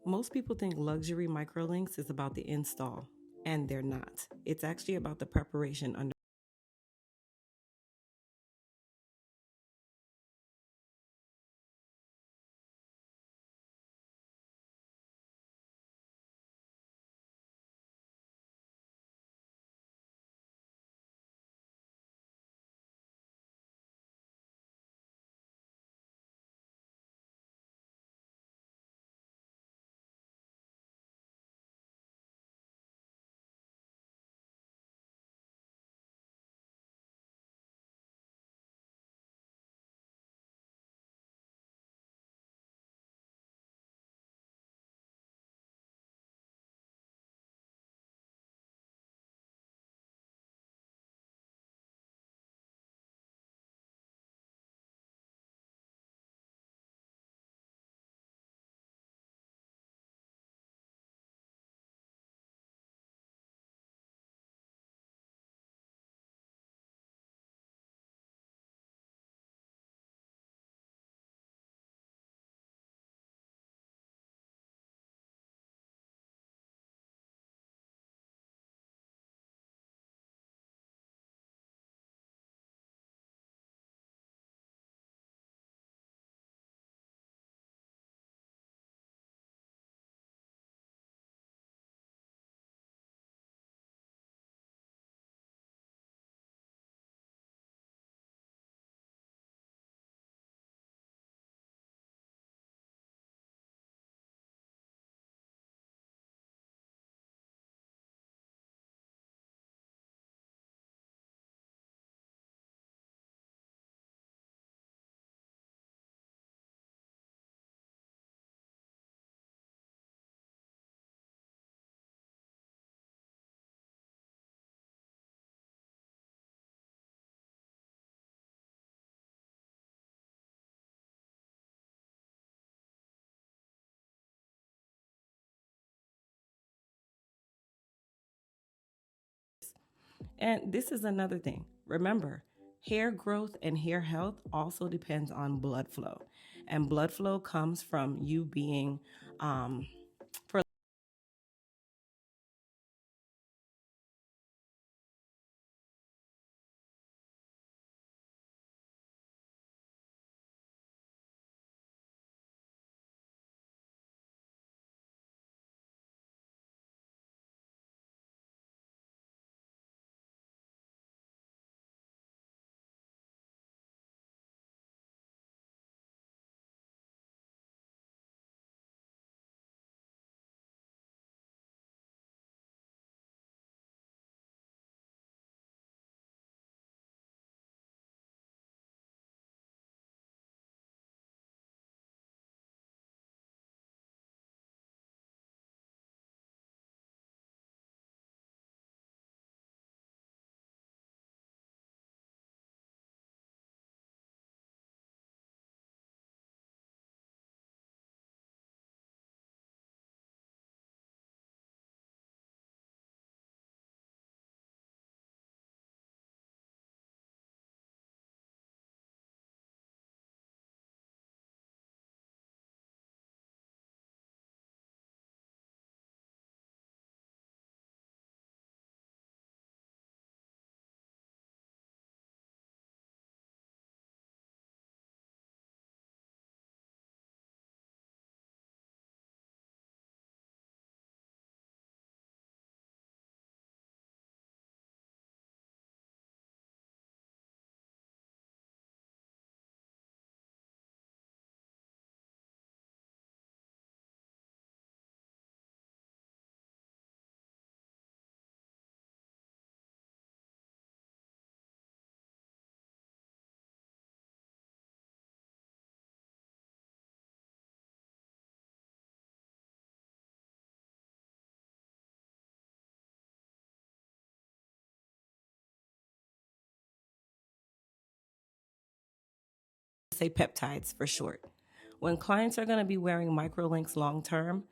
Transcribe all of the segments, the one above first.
Most people think luxury microlinks is about the install, and they're not. It's actually about the preparation under. And this is another thing. Remember, hair growth and hair health also depends on blood flow. And blood flow comes from you being, for say peptides for short. When clients are going to be wearing microlinks long term,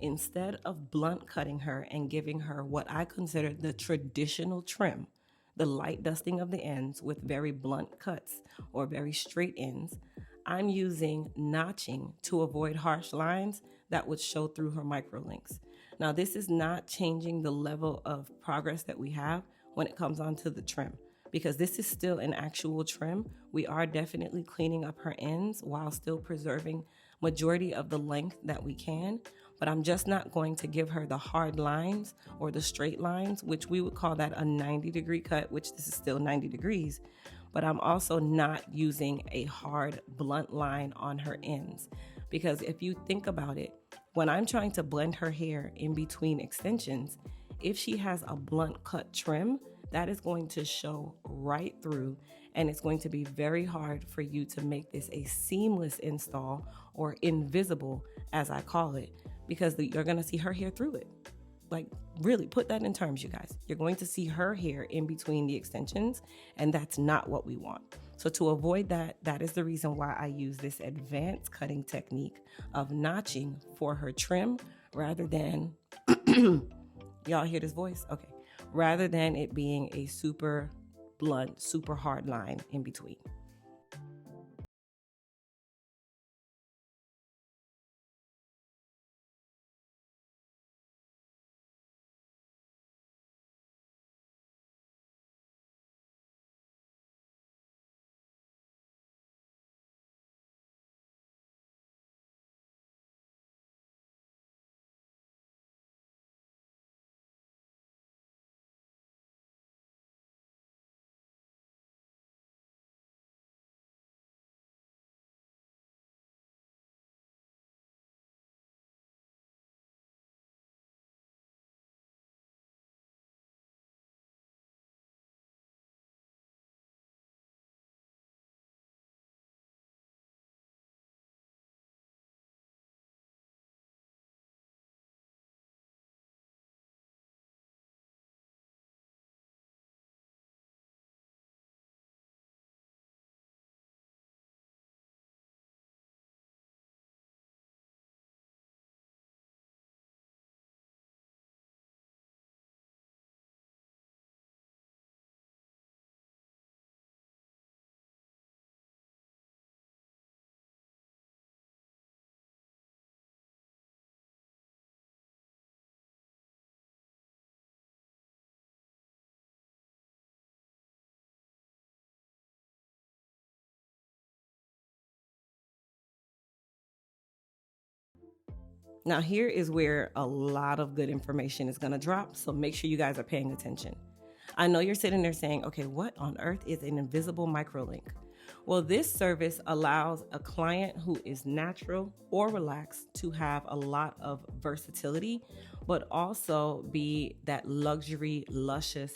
instead of blunt cutting her and giving her what I consider the traditional trim, the light dusting of the ends with very blunt cuts or very straight ends, I'm using notching to avoid harsh lines that would show through her microlinks. Now, this is not changing the level of progress that we have when it comes onto the trim, because this is still an actual trim. We are definitely cleaning up her ends while still preserving majority of the length that we can, but I'm just not going to give her the hard lines or the straight lines, which we would call that a 90-degree cut, which this is still 90 degrees. But I'm also not using a hard blunt line on her ends, because if you think about it, when I'm trying to blend her hair in between extensions, if she has a blunt cut trim, that is going to show right through, and it's going to be very hard for you to make this a seamless install, or invisible as I call it, because you're going to see her hair through it. Like, really put that in terms, you guys. You're going to see her hair in between the extensions, and that's not what we want. So to avoid that, that is the reason why I use this advanced cutting technique of notching for her trim, rather than y'all hear this voice? Okay. Rather than it being a super blunt, super hard line in between. Now, here is where a lot of good information is going to drop, so make sure you guys are paying attention. I know you're sitting there saying, okay, what on earth is an invisible microlink? Well, this service allows a client who is natural or relaxed to have a lot of versatility, but also be that luxury, luscious,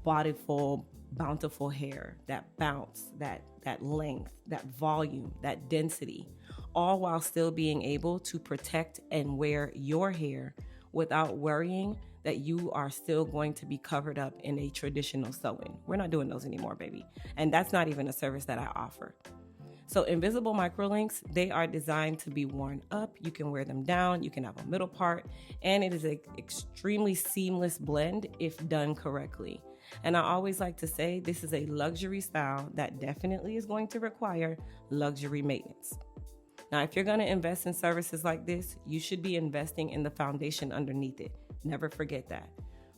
bountiful, bountiful hair, that bounce, that length, that volume, that density, all while still being able to protect and wear your hair without worrying that you are still going to be covered up in a traditional sew-in. We're not doing those anymore, baby. And that's not even a service that I offer. So invisible microlinks, they are designed to be worn up. You can wear them down, you can have a middle part, and it is an extremely seamless blend if done correctly. And I always like to say this is a luxury style that definitely is going to require luxury maintenance. Now, if you're going to invest in services like this, you should be investing in the foundation underneath it. Never forget that.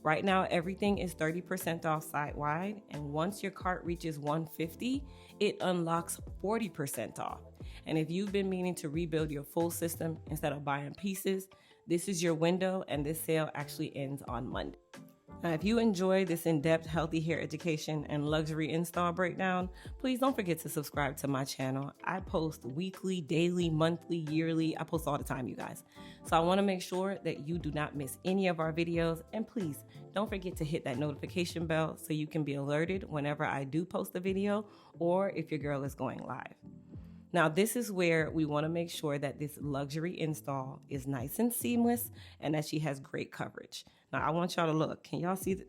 Right now, everything is 30% off site-wide, and once your cart reaches 150, it unlocks 40% off. And if you've been meaning to rebuild your full system instead of buying pieces, this is your window, and this sale actually ends on Monday. Now, if you enjoy this in-depth healthy hair education and luxury install breakdown, please don't forget to subscribe to my channel. I post weekly, daily, monthly, yearly. I post all the time, you guys. So I want to make sure that you do not miss any of our videos. And please don't forget to hit that notification bell so you can be alerted whenever I do post a video or if your girl is going live. Now, this is where we want to make sure that this luxury install is nice and seamless and that she has great coverage. Now, I want y'all to look. Can y'all see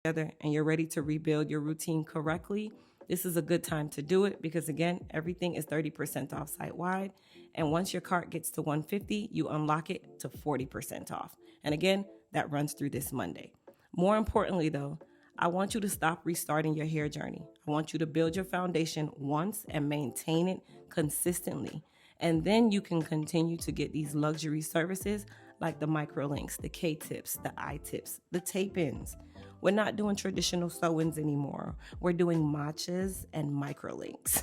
together and you're ready to rebuild your routine correctly, this is a good time to do it because, again, everything is 30% off site-wide. And once your cart gets to $150, you unlock it to 40% off. And again, that runs through this Monday. More importantly, though, I want you to stop restarting your hair journey. I want you to build your foundation once and maintain it consistently. And then you can continue to get these luxury services like the Microlinks, the K-tips, the I-tips, the tape-ins. We're not doing traditional sew-ins anymore. We're doing matchas and Microlinks.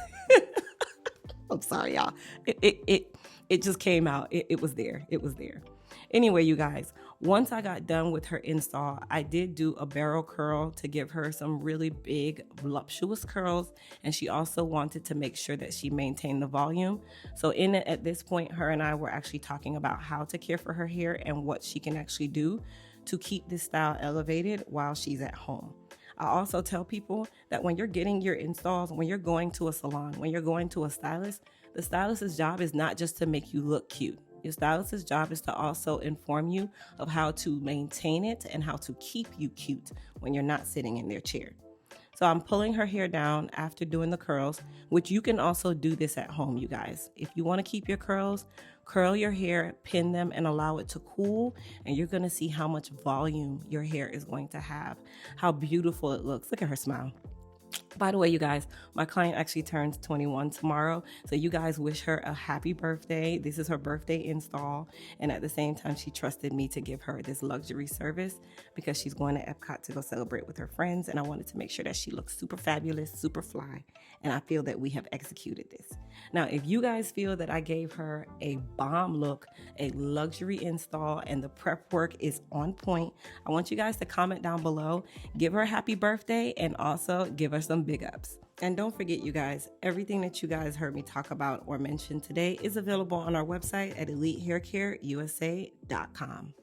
I'm sorry, y'all. It just came out. It was there. It was there. Anyway, you guys, once I got done with her install, I did do a barrel curl to give her some really big, voluptuous curls. And she also wanted to make sure that she maintained the volume. So at this point, her and I were actually talking about how to care for her hair and what she can actually do to keep this style elevated while she's at home. I also tell people that when you're getting your installs, when you're going to a salon, when you're going to a stylist, the stylist's job is not just to make you look cute. Your stylist's job is to also inform you of how to maintain it and how to keep you cute when you're not sitting in their chair. So I'm pulling her hair down after doing the curls, which you can also do this at home, you guys. If you want to keep your curls, curl your hair, pin them, and allow it to cool, and you're going to see how much volume your hair is going to have, how beautiful it looks. Look at her smile. By the way, you guys, my client actually turns 21 tomorrow. So you guys wish her a happy birthday. This is her birthday install. And at the same time, she trusted me to give her this luxury service because she's going to Epcot to go celebrate with her friends. And I wanted to make sure that she looks super fabulous, super fly. And I feel that we have executed this. Now, if you guys feel that I gave her a bomb look, a luxury install, and the prep work is on point, I want you guys to comment down below, give her a happy birthday, and also give her some big ups. And don't forget, you guys, everything that you guys heard me talk about or mention today is available on our website at elitehaircareusa.com.